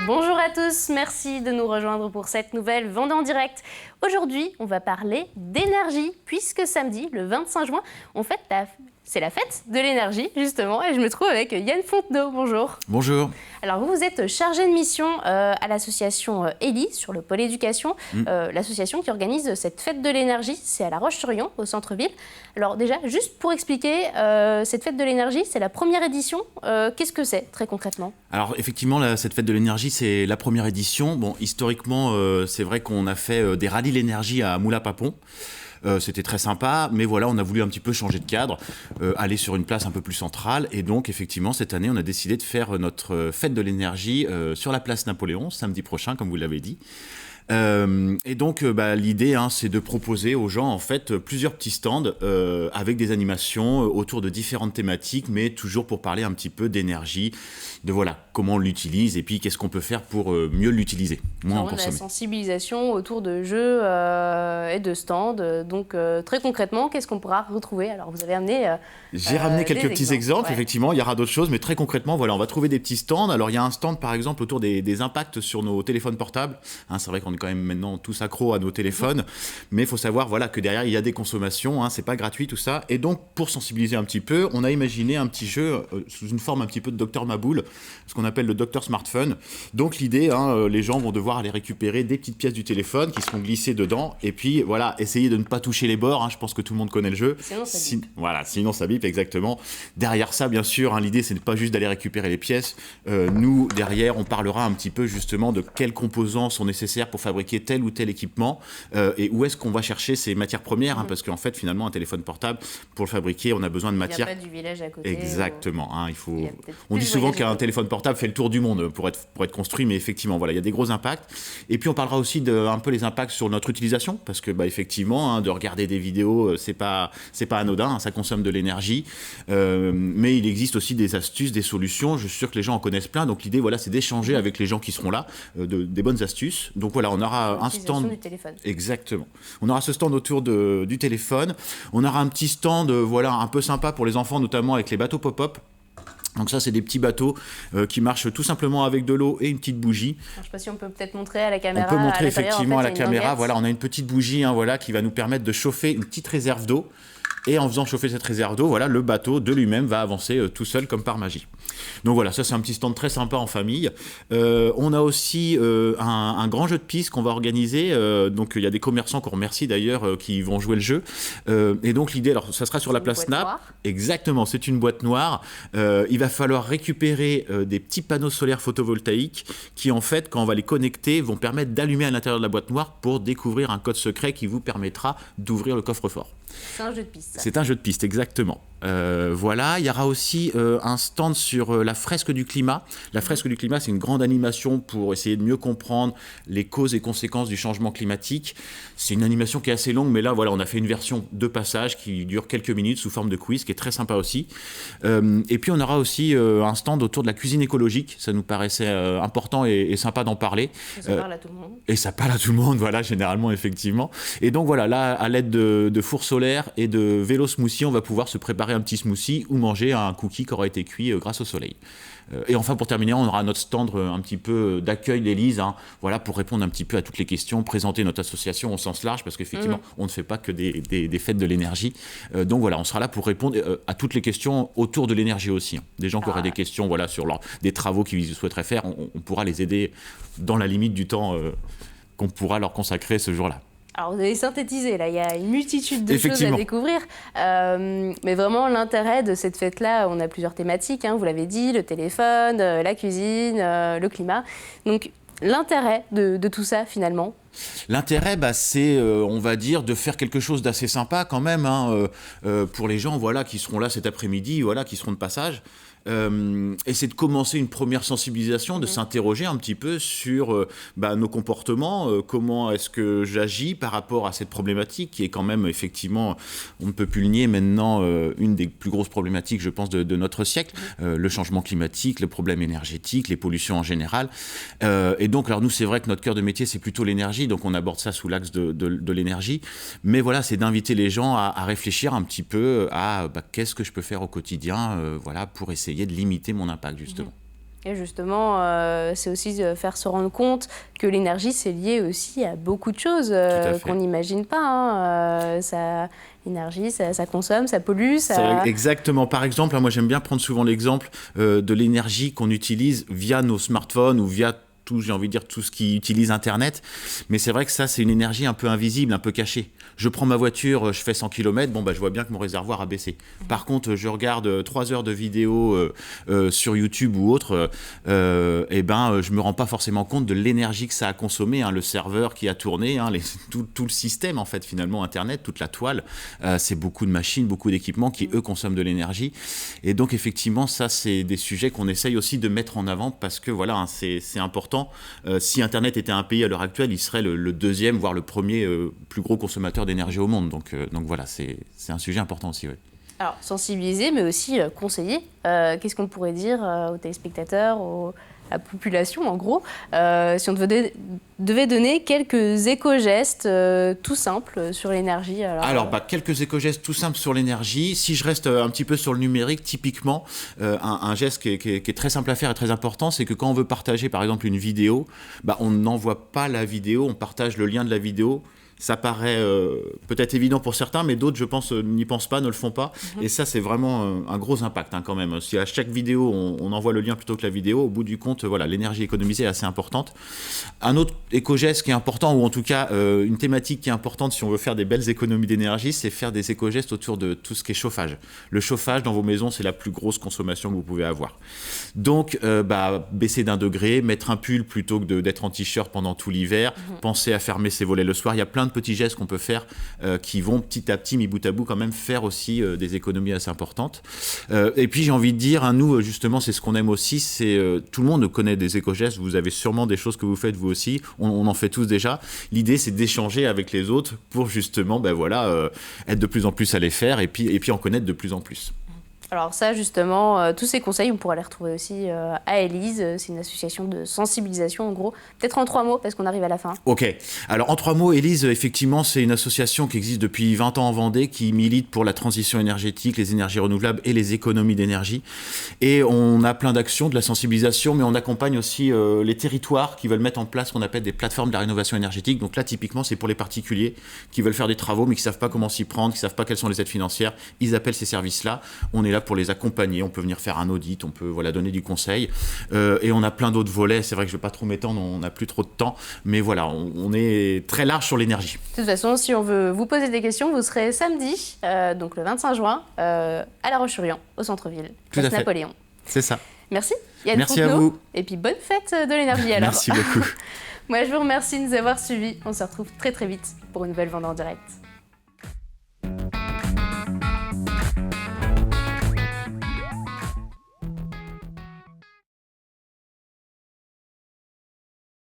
Bonjour à tous, merci de nous rejoindre pour cette nouvelle Vendée en direct. Aujourd'hui, on va parler d'énergie, puisque samedi, le 25 juin, c'est la fête de l'énergie, justement, et je me trouve avec Yann Fontenot. Bonjour. Bonjour. Alors, vous êtes chargé de mission à l'association ELI, sur le pôle éducation, l'association qui organise cette fête de l'énergie, c'est à La Roche-sur-Yon, au centre-ville. Alors déjà, juste pour expliquer, cette fête de l'énergie, c'est la première édition. Qu'est-ce que c'est, très concrètement ? Alors effectivement, cette fête de l'énergie, c'est la première édition. Bon, historiquement, c'est vrai qu'on a fait des rallyes l'énergie à Moulins-Papon. C'était très sympa, mais voilà, on a voulu un petit peu changer de cadre, aller sur une place un peu plus centrale. Et donc, effectivement, cette année, on a décidé de faire notre fête de l'énergie sur la place Napoléon, samedi prochain, comme vous l'avez dit. Et donc, l'idée, c'est de proposer aux gens, en fait, plusieurs petits stands avec des animations autour de différentes thématiques, mais toujours pour parler un petit peu d'énergie, de voilà, comment on l'utilise et puis qu'est-ce qu'on peut faire pour mieux l'utiliser, moins en consommer. La sensibilisation autour de jeux et de stands. Donc, très concrètement, qu'est-ce qu'on pourra retrouver ? Alors, vous avez amené J'ai ramené quelques petits exemples, ouais. Effectivement, il y aura d'autres choses, mais très concrètement, voilà, on va trouver des petits stands. Alors, il y a un stand, par exemple, autour des impacts sur nos téléphones portables. C'est vrai qu'on est quand même maintenant tous accros à nos téléphones, mais il faut savoir voilà, que derrière, il y a des consommations, c'est pas gratuit tout ça. Et donc, pour sensibiliser un petit peu, on a imaginé un petit jeu sous une forme un petit peu de Dr Maboul, ce qu'on appelle le Dr Smartphone. Donc, l'idée, les gens vont devoir aller récupérer des petites pièces du téléphone qui seront glissées dedans, et puis voilà, essayer de ne pas toucher les bords. Je pense que tout le monde connaît le jeu. Sinon, ça bip. Sinon ça bip, exactement. Derrière ça, bien sûr, l'idée, c'est pas juste d'aller récupérer les pièces. Nous, derrière, on parlera un petit peu justement de quels composants sont nécessaires pour fabriquer tel ou tel équipement et où est-ce qu'on va chercher ces matières premières, parce qu'en fait, finalement, un téléphone portable, pour le fabriquer, on a besoin de matières. Il n'y a pas du village à côté. Exactement. On dit souvent qu'un téléphone portable fait le tour du monde pour être construit, mais effectivement, voilà, il y a des gros impacts. Et puis, on parlera aussi de un peu les impacts sur notre utilisation, parce que, effectivement, de regarder des vidéos, c'est pas anodin, ça consomme de l'énergie. Mais il existe aussi des astuces, des solutions. Je suis sûr que les gens en connaissent plein. Donc, l'idée, voilà, c'est d'échanger avec les gens qui seront là, des bonnes astuces. Donc, voilà, on aura un stand. Du téléphone. Exactement. On aura ce stand autour du téléphone. On aura un petit stand, un peu sympa pour les enfants, notamment avec les bateaux pop-up. Donc ça, c'est des petits bateaux qui marchent tout simplement avec de l'eau et une petite bougie. Alors, je ne sais pas si on peut peut-être montrer à la caméra. On peut montrer effectivement à la caméra. Voilà, on a une petite bougie qui va nous permettre de chauffer une petite réserve d'eau. Et en faisant chauffer cette réserve d'eau, voilà, le bateau de lui-même va avancer tout seul comme par magie. Donc voilà, ça c'est un petit stand très sympa en famille. On a aussi un grand jeu de piste qu'on va organiser. Donc il y a des commerçants qu'on remercie d'ailleurs qui vont jouer le jeu. Et donc l'idée, alors ça sera sur la place Nap. Exactement, c'est une boîte noire. Il va falloir récupérer des petits panneaux solaires photovoltaïques qui en fait, quand on va les connecter, vont permettre d'allumer à l'intérieur de la boîte noire pour découvrir un code secret qui vous permettra d'ouvrir le coffre-fort. C'est un jeu de piste. C'est un jeu de piste, exactement. Voilà, il y aura aussi un stand sur la fresque du climat. La fresque du climat, c'est une grande animation pour essayer de mieux comprendre les causes et conséquences du changement climatique. C'est une animation qui est assez longue, mais là, voilà, on a fait une version de passage qui dure quelques minutes sous forme de quiz, qui est très sympa aussi. Et puis, on aura aussi un stand autour de la cuisine écologique. Ça nous paraissait important et sympa d'en parler. Et ça parle à tout le monde. Et ça parle à tout le monde, voilà, généralement, effectivement. Et donc, voilà, là, à l'aide de fours solaires et de vélo smoothie, on va pouvoir se préparer un petit smoothie ou manger un cookie qui aura été cuit grâce au soleil. Et enfin, pour terminer, on aura notre stand un petit peu d'accueil d'Élise, voilà, pour répondre un petit peu à toutes les questions, présenter notre association au sens large, parce qu'effectivement, on ne fait pas que des fêtes de l'énergie. Donc voilà, on sera là pour répondre à toutes les questions autour de l'énergie aussi. Des gens qui auraient des questions sur des travaux qu'ils souhaiteraient faire, on pourra les aider dans la limite du temps qu'on pourra leur consacrer ce jour-là. Alors, vous avez synthétisé, là, il y a une multitude de choses à découvrir. Mais vraiment, l'intérêt de cette fête-là, on a plusieurs thématiques, vous l'avez dit, le téléphone, la cuisine, le climat. Donc, l'intérêt de tout ça, finalement ? L'intérêt, c'est, on va dire, de faire quelque chose d'assez sympa quand même, pour les gens qui seront là cet après-midi, qui seront de passage. Et c'est de commencer une première sensibilisation, de s'interroger un petit peu sur nos comportements, comment est-ce que j'agis par rapport à cette problématique qui est quand même effectivement, on ne peut plus le nier maintenant, une des plus grosses problématiques, je pense, de notre siècle, le changement climatique, le problème énergétique, les pollutions en général. Et donc, alors nous, c'est vrai que notre cœur de métier, c'est plutôt l'énergie, donc on aborde ça sous l'axe de l'énergie. Mais voilà, c'est d'inviter les gens à réfléchir un petit peu à qu'est-ce que je peux faire au quotidien, pour essayer de limiter mon impact, justement. Et justement, c'est aussi de faire se rendre compte que l'énergie, c'est lié aussi à beaucoup de choses qu'on n'imagine pas. L'énergie, ça consomme, ça pollue. Exactement. Par exemple, moi j'aime bien prendre souvent l'exemple de l'énergie qu'on utilise via nos smartphones ou via j'ai envie de dire tout ce qui utilise Internet, mais c'est vrai que ça, c'est une énergie un peu invisible, un peu cachée. Je prends ma voiture, je fais 100 km, je vois bien que mon réservoir a baissé. Par contre, je regarde 3 heures de vidéos sur YouTube ou autre, je me rends pas forcément compte de l'énergie que ça a consommé, le serveur qui a tourné, tout le système, en fait, finalement, Internet, toute la toile, c'est beaucoup de machines, beaucoup d'équipements qui, eux, consomment de l'énergie. Et donc, effectivement, ça, c'est des sujets qu'on essaye aussi de mettre en avant parce que, voilà, c'est important. Si Internet était un pays à l'heure actuelle, il serait le deuxième, voire le premier plus gros consommateur d'énergie au monde. Donc voilà, c'est un sujet important aussi. Oui. Alors, sensibiliser, mais aussi conseiller. Qu'est-ce qu'on pourrait dire aux téléspectateurs, à la population, en gros, si on devait donner quelques éco-gestes tout simples sur l'énergie? Alors quelques éco-gestes tout simples sur l'énergie. Si je reste un petit peu sur le numérique, typiquement, un geste qui est très simple à faire et très important, c'est que quand on veut partager, par exemple, une vidéo, on n'envoie pas la vidéo, on partage le lien de la vidéo. Ça paraît peut-être évident pour certains, mais d'autres, je pense, n'y pensent pas, ne le font pas. Et ça, c'est vraiment un gros impact quand même. Si à chaque vidéo, on envoie le lien plutôt que la vidéo, au bout du compte, voilà, l'énergie économisée est assez importante. Un autre éco-geste qui est important, ou en tout cas une thématique qui est importante si on veut faire des belles économies d'énergie, c'est faire des éco-gestes autour de tout ce qui est chauffage. Le chauffage dans vos maisons, c'est la plus grosse consommation que vous pouvez avoir. Donc, baisser d'1 degré, mettre un pull plutôt que d'être en t-shirt pendant tout l'hiver, penser à fermer ses volets le soir. Il y a plein de petits gestes qu'on peut faire qui vont petit à petit, mis bout à bout, quand même faire aussi des économies assez importantes. Et puis j'ai envie de dire, nous justement, c'est ce qu'on aime aussi, c'est tout le monde connaît des éco-gestes, vous avez sûrement des choses que vous faites vous aussi, on en fait tous déjà. L'idée, c'est d'échanger avec les autres pour justement être de plus en plus à les faire et puis en connaître de plus en plus. Alors ça, justement, tous ces conseils, on pourra les retrouver aussi à Élise. C'est une association de sensibilisation, en gros. Peut-être en 3 mots, parce qu'on arrive à la fin. Ok. Alors, en 3 mots, Élise, effectivement, c'est une association qui existe depuis 20 ans en Vendée, qui milite pour la transition énergétique, les énergies renouvelables et les économies d'énergie. Et on a plein d'actions, de la sensibilisation, mais on accompagne aussi les territoires qui veulent mettre en place ce qu'on appelle des plateformes de la rénovation énergétique. Donc là, typiquement, c'est pour les particuliers qui veulent faire des travaux, mais qui ne savent pas comment s'y prendre, qui ne savent pas quelles sont les aides financières. Ils appellent ces services-là. On est là pour les accompagner, on peut venir faire un audit, on peut donner du conseil, et on a plein d'autres volets. C'est vrai que je ne vais pas trop m'étendre, on n'a plus trop de temps, mais voilà, on est très large sur l'énergie. De toute façon, si on veut vous poser des questions, vous serez samedi, donc le 25 juin, à La Roche-sur-Yon, au centre-ville, place Napoléon. C'est ça. Merci Yann Merci Fontenot, à vous. Et puis bonne fête de l'énergie alors. Merci beaucoup. Moi, je vous remercie de nous avoir suivis. On se retrouve très très vite pour une nouvelle Vendée en direct.